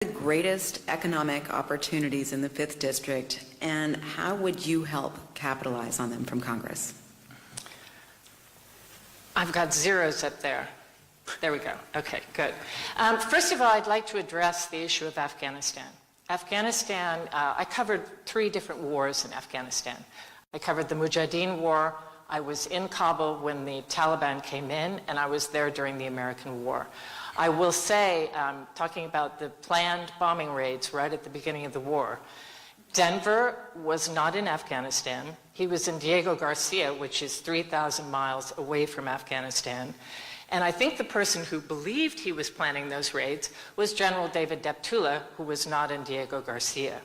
The greatest economic opportunities in the 5th District, and how would you help capitalize on them from Congress? I've got zeros up there. There we go. Okay, good. First of all, I'd like to address the issue of Afghanistan. Afghanistan, I covered 3 different wars in Afghanistan. I covered the Mujahideen War. I was in Kabul when the Taliban came in, and I was there during the American War. I will say, talking about the planned bombing raids right at the beginning of the war, Denver was not in Afghanistan. He was in Diego Garcia, which is 3,000 miles away from Afghanistan. And I think the person who believed he was planning those raids was General David Deptula, who was not in Diego Garcia.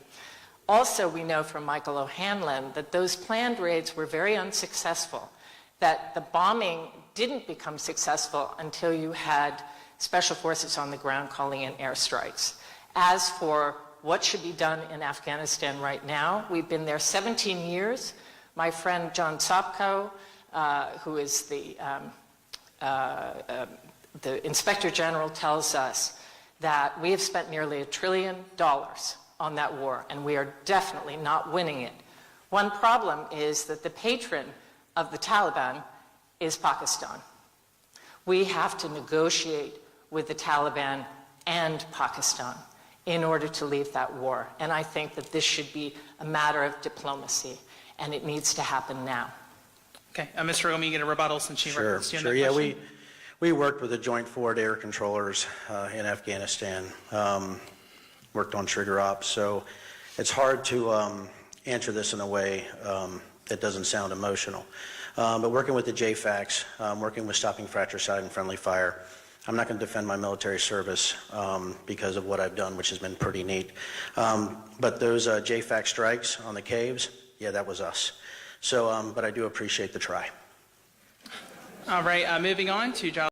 Also, we know from Michael O'Hanlon that those planned raids were very unsuccessful, that the bombing didn't become successful until you had special forces on the ground calling in airstrikes. As for what should be done in Afghanistan right now, we've been there 17 years. My friend John Sopko, who is the Inspector General, tells us that we have spent nearly $1 trillion on that war, and we are definitely not winning it. One problem is that the patron of the Taliban is Pakistan. We have to negotiate with the Taliban and Pakistan in order to leave that war. And I think that this should be a matter of diplomacy, and it needs to happen now. Okay, Mr. Riggleman, you get a rebuttal since you referenced you in that yeah, question. we worked with the Joint Forward Air Controllers in Afghanistan, worked on trigger ops, so it's hard to answer this in a way that doesn't sound emotional. But working with the JFACs, working with Stopping Fratricide and Friendly Fire, I'm not going to defend my military service because of what I've done, which has been pretty neat. But those JFAC strikes on the caves, yeah, that was us. So, but I do appreciate the try. All right, moving on to